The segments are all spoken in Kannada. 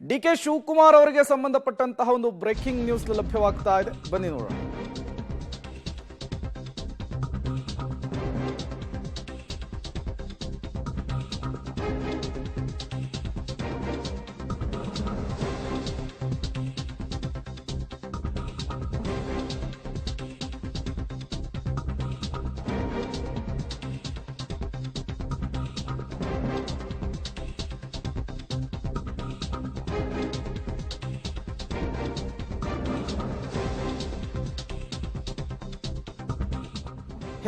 ಡಿ.ಕೆ. ಶಿವಕುಮಾರ್ ಅವರಿಗೆ ಸಂಬಂಧಪಟ್ಟಂತಹ ಒಂದು ಬ್ರೇಕಿಂಗ್ ನ್ಯೂಸ್ ಲಭ್ಯವಾಗ್ತಾ ಇದೆ, ಬನ್ನಿ ನೋಡೋಣ.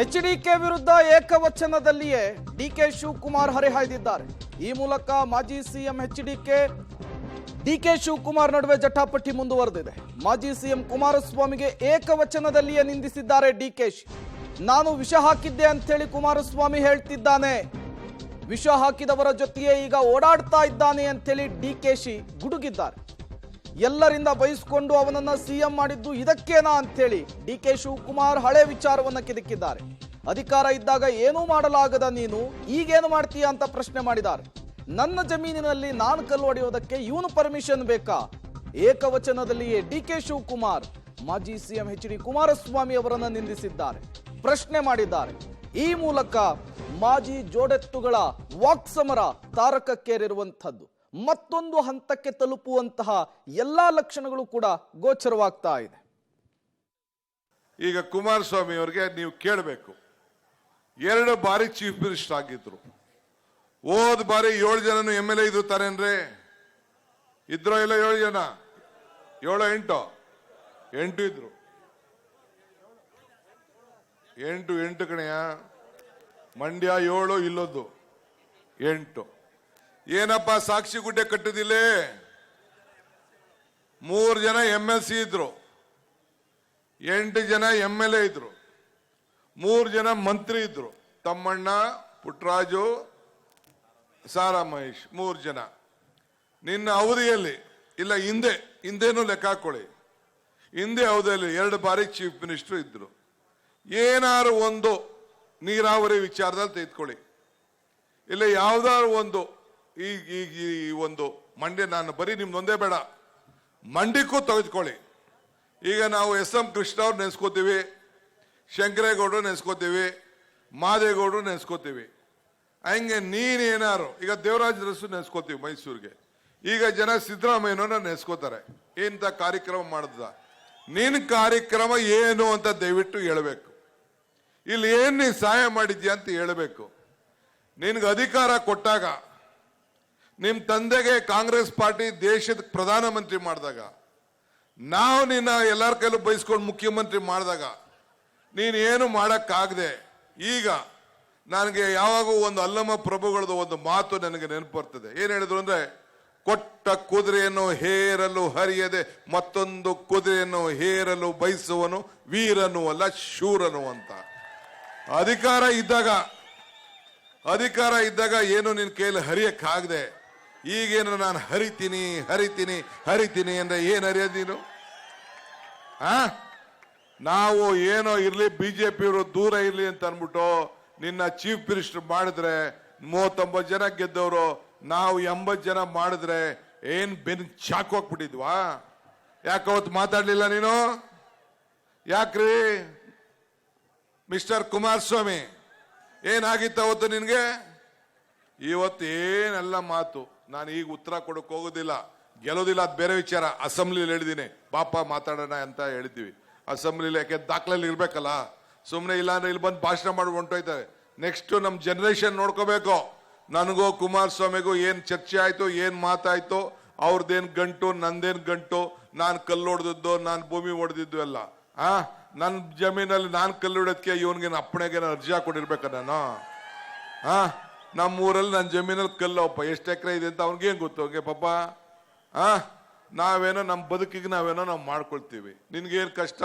ಎಚ್.ಡಿ.ಕೆ. ವಿರುದ್ಧ ಏಕವಚನದಲ್ಲಿಯೇ ಡಿ.ಕೆ. ಶಿವಕುಮಾರ್ ಹರಿಹಾಯ್ದಿದ್ದಾರೆ. ಈ ಮೂಲಕ ಮಾಜಿ ಸಿಎಂ ಡಿ.ಕೆ. ಶಿವಕುಮಾರ್ ನಡುವೆ ಜಟಾಪಟಿ ಮುಂದುವರೆದಿದೆ. ಮಾಜಿ ಸಿಎಂ ಕುಮಾರಸ್ವಾಮಿಗೆ ಏಕವಚನದಲ್ಲಿಯೇ ನಿಂದಿಸಿದ್ದಾರೆ ಡಿ.ಕೆ.ಶಿ. ನಾನು ವಿಷ ಹಾಕಿದ್ದೆ ಅಂತೇಳಿ ಕುಮಾರಸ್ವಾಮಿ ಹೇಳ್ತಿದ್ದಾನೆ. ವಿಷ ಹಾಕಿದವರ ಜೊತೆಯೇ ಈಗ ಓಡಾಡ್ತಾ ಇದ್ದಾನೆ ಅಂತೇಳಿ ಡಿ.ಕೆ.ಶಿ ಗುಡುಗಿದ್ದಾರೆ. ಎಲ್ಲರಿಂದ ಬಯಸ್ಕೊಂಡು ಅವನನ್ನ ಸಿಎಂ ಮಾಡಿದ್ದು ಇದಕ್ಕೇನಾ ಅಂತೇಳಿ ಡಿ.ಕೆ. ಶಿವಕುಮಾರ್ ಹಳೆ ವಿಚಾರವನ್ನ ಕೆದಕಿದ್ದಾರೆ. ಅಧಿಕಾರ ಇದ್ದಾಗ ಏನೂ ಮಾಡಲಾಗದ ನೀನು ಈಗೇನು ಮಾಡ್ತೀಯಾ ಅಂತ ಪ್ರಶ್ನೆ ಮಾಡಿದ್ದಾರೆ. ನನ್ನ ಜಮೀನಿನಲ್ಲಿ ನಾನು ಕಲ್ಲು ಹೊಡೆಯೋದಕ್ಕೆ ಇವನು ಪರ್ಮಿಷನ್ ಬೇಕಾ? ಏಕವಚನದಲ್ಲಿಯೇ ಡಿ.ಕೆ. ಶಿವಕುಮಾರ್ ಮಾಜಿ ಸಿಎಂ ಎಚ್.ಡಿ. ಕುಮಾರಸ್ವಾಮಿ ಅವರನ್ನ ನಿಂದಿಸಿದ್ದಾರೆ, ಪ್ರಶ್ನೆ ಮಾಡಿದ್ದಾರೆ. ಈ ಮೂಲಕ ಮಾಜಿ ಜೋಡೆತ್ತುಗಳ ವಾಕ್ಸಮರ ತಾರಕಕ್ಕೇರಿರುವಂಥದ್ದು ಮತ್ತೊಂದು ಹಂತಕ್ಕೆ ತಲುಪುವಂತಹ ಎಲ್ಲಾ ಲಕ್ಷಣಗಳು ಕೂಡ ಗೋಚರವಾಗ್ತಾ ಇದೆ. ಈಗ ಕುಮಾರಸ್ವಾಮಿ ಅವರಿಗೆ ನೀವು ಕೇಳಬೇಕು, 2 ಬಾರಿ ಚೀಫ್ ಮಿನಿಸ್ಟರ್ ಆಗಿದ್ರು. ಹೋದ ಬಾರಿ 7 ಜನನು MLA ಇದ್ರು ತಾನೇನ್ರಿ? ಇದ್ರೋ ಇಲ್ಲ? 7 ಜನ, 7 8 ಇದ್ರು. 8 ಕಣೆಯ. ಮಂಡ್ಯ 7, ಇಲ್ಲೊಂದು 8. ಏನಪ್ಪ ಸಾಕ್ಷಿ ಗುಡ್ಡೆ ಕಟ್ಟುದಿಲ್ಲ? 3 ಜನ MLC ಇದ್ರು, 8 ಜನ MLA ಇದ್ರು, 3 ಜನ ಮಂತ್ರಿ ಇದ್ರು. ತಮ್ಮಣ್ಣ, ಪುಟ್ಟರಾಜು, ಸಾರಾ ಮಹೇಶ್, 3 ಜನ. ನಿನ್ನ ಅವಧಿಯಲ್ಲಿ ಇಲ್ಲ, ಹಿಂದೇನು ಲೆಕ್ಕ ಹಾಕೊಳ್ಳಿ, ಹಿಂದೆ ಅವಧಿಯಲ್ಲಿ 2 ಬಾರಿ ಚೀಫ್ ಮಿನಿಸ್ಟರ್ ಇದ್ರು. ಏನಾರು ಒಂದು ನೀರಾವರಿ ವಿಚಾರದಲ್ಲಿ ತೆಗೆದುಕೊಳ್ಳಿ, ಇಲ್ಲ ಯಾವ್ದಾದ್ರು ಒಂದು ಈ ಒಂದು ಮಂಡ್ಯ, ನಾನು ಬರೀ ನಿಮ್ದೊಂದೇ ಬೇಡ, ಮಂಡ್ಯಕ್ಕೂ ತೆಗೆದುಕೊಳ್ಳಿ. ಈಗ ನಾವು S.M. ಕೃಷ್ಣ ಅವ್ರು ನೆನೆಸ್ಕೋತೀವಿ, ಶಂಕರೇಗೌಡರು ನೆನೆಸ್ಕೋತೀವಿ, ಮಾದೇಗೌಡರು ನೆನೆಸ್ಕೋತೀವಿ. ಹಂಗೆ ನೀನೇನಾರು ಈಗ ದೇವರಾಜ ಅರಸು ನೆನೆಸ್ಕೋತೀವಿ ಮೈಸೂರಿಗೆ. ಈಗ ಜನ ಸಿದ್ದರಾಮಯ್ಯನವ್ರನ್ನ ನೆನೆಸ್ಕೋತಾರೆ. ಎಂತ ಕಾರ್ಯಕ್ರಮ ಮಾಡಿದ? ನಿನ್ನ ಕಾರ್ಯಕ್ರಮ ಏನು ಅಂತ ದಯವಿಟ್ಟು ಹೇಳಬೇಕು. ಇಲ್ಲಿ ಏನ್ ನೀನು ಸಹಾಯ ಮಾಡಿದ್ಯಾ ಅಂತ ಹೇಳಬೇಕು. ನಿನ್ಗೆ ಅಧಿಕಾರ ಕೊಟ್ಟಾಗ, ನಿಮ್ ತಂದೆಗೆ ಕಾಂಗ್ರೆಸ್ ಪಾರ್ಟಿ ದೇಶದ ಪ್ರಧಾನಮಂತ್ರಿ ಮಾಡಿದಾಗ, ನಾವು ನಿನ್ನ ಎಲ್ಲರ ಕೈಲೂ ಬಯಸ್ಕೊಂಡು ಮುಖ್ಯಮಂತ್ರಿ ಮಾಡಿದಾಗ ನೀನು ಏನು ಮಾಡಕ್ಕಾಗದೆ, ಈಗ ನನಗೆ ಯಾವಾಗೂ ಒಂದು ಅಲ್ಲಮ ಪ್ರಭುಗಳದ್ದು ಒಂದು ಮಾತು ನನಗೆ ನೆನಪು ಬರ್ತದೆ. ಏನ್ ಹೇಳಿದ್ರು ಅಂದ್ರೆ, ಕೊಟ್ಟ ಕುದುರೆಯನ್ನು ಹೇರಲು ಹರಿಯದೆ ಮತ್ತೊಂದು ಕುದುರೆಯನ್ನು ಹೇರಲು ಬಯಸುವನು ವೀರನು ಅಲ್ಲ ಶೂರನು ಅಂತ. ಅಧಿಕಾರ ಇದ್ದಾಗ ಏನು ನಿನ್ನ ಕೈಯಲ್ಲಿ ಹರಿಯಕ್ಕಾಗದೆ, ಈಗೇನು ನಾನು ಹರಿತೀನಿ ಅಂದ್ರೆ ಏನ್ ಹರಿಯೋದು ನೀನು? ನಾವು ಏನೋ ಇರ್ಲಿ, ಬಿಜೆಪಿಯವರು ದೂರ ಇರ್ಲಿ ಅಂತ ಅನ್ಬಿಟ್ಟು ನಿನ್ನ ಚೀಫ್ ಮಿನಿಸ್ಟರ್ ಮಾಡಿದ್ರೆ 39 ಜನ ಗೆದ್ದವರು, ನಾವು 80 ಜನ ಮಾಡಿದ್ರೆ ಏನ್ ಬೆನ್ ಚಾಕು ಹಾಕ್ಬಿಟ್ಟಿದ್ವಾ? ಯಾಕವತ್ತು ಮಾತಾಡ್ಲಿಲ್ಲ ನೀನು? ಯಾಕ್ರಿ ಮಿಸ್ಟರ್ ಕುಮಾರಸ್ವಾಮಿ, ಏನಾಗಿತ್ತು ಅವತ್ತು ನಿನ್ಗೆ? ಇವತ್ತು ಏನೆಲ್ಲ ಮಾತು. ನಾನು ಈಗ ಉತ್ತರ ಕೊಡಕ್ ಹೋಗೋದಿಲ್ಲ, ಗೆಲ್ಲೋದಿಲ್ಲ, ಅದು ಬೇರೆ ವಿಚಾರ. ಅಸೆಂಬ್ಲಿಲಿ ಹೇಳಿದೀನಿ, ಪಾಪ ಮಾತಾಡೋಣ ಅಂತ ಹೇಳಿದ್ವಿ ಅಸೆಂಬ್ಲಿಲಿ. ಯಾಕೆ ದಾಖಲೆಯಲ್ಲಿ ಇರ್ಬೇಕಲ್ಲ, ಸುಮ್ಮನೆ ಇಲ್ಲ ಅಂದ್ರೆ ಇಲ್ಲಿ ಬಂದು ಭಾಷಣ ಮಾಡಿ ಹೊಂಟೋಯ್ತಾರೆ. ನೆಕ್ಸ್ಟ್ ನಮ್ ಜನರೇಷನ್ ನೋಡ್ಕೋಬೇಕು. ನನಗೂ ಕುಮಾರಸ್ವಾಮಿಗೂ ಏನ್ ಚರ್ಚೆ ಆಯ್ತು, ಏನ್ ಮಾತಾಯ್ತು, ಅವ್ರದ್ದೇನ್ ಗಂಟು, ನಂದೇನ್ ಗಂಟು, ನಾನು ಕಲ್ಲು ಹೊಡೆದಿದ್ದು, ನಾನು ಭೂಮಿ ಹೊಡೆದಿದ್ದು ಎಲ್ಲ. ನನ್ನ ಜಮೀನಲ್ಲಿ ನಾನು ಕಲ್ಲು ಹೊಡೋದಕ್ಕೆ ಇವನ್ಗೆ ಅಪ್ಪಣೆಗೆ ಅರ್ಜಿ ಹಾಕೊಂಡಿರ್ಬೇಕ ನಾನು? ನಮ್ಮೂರಲ್ಲಿ ನನ್ನ ಜಮೀನಲ್ಲಿ ಕಲ್ಲಪ್ಪ, ಎಷ್ಟು ಎಕರೆ ಇದೆ ಅಂತ ಅವ್ನಿಗೇನ್ ಗೊತ್ತು? ಅವ್ಗೆ ಪಾಪ ನಾವೇನೋ ನಮ್ಮ ಬದುಕಿಗೆ ನಾವು ಮಾಡ್ಕೊಳ್ತೀವಿ. ನಿನ್ಗೇನ್ ಕಷ್ಟ?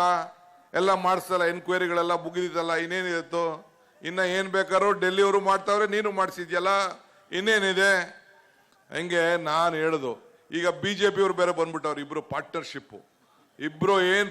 ಎಲ್ಲ ಮಾಡಿಸಲ್ಲ, ಎನ್ಕ್ವೈರಿಗಳೆಲ್ಲ ಮುಗಿದಿತ್ತಲ್ಲ, ಇನ್ನೇನಿತ್ತು? ಇನ್ನ ಏನ್ ಬೇಕಾದ್ರೂ ಡೆಲ್ಲಿಯವರು ಮಾಡ್ತಾವ್ರೆ, ನೀನು ಮಾಡಿಸಿದ್ಯಲ್ಲ, ಇನ್ನೇನಿದೆ? ಹಂಗೆ ನಾನು ಹೇಳುದು. ಈಗ ಬಿಜೆಪಿ ಅವ್ರು ಬೇರೆ ಬಂದ್ಬಿಟ್ಟವ್ರು, ಇಬ್ರು ಪಾರ್ಟ್ನರ್ಶಿಪ್. ಇಬ್ರು ಏನ್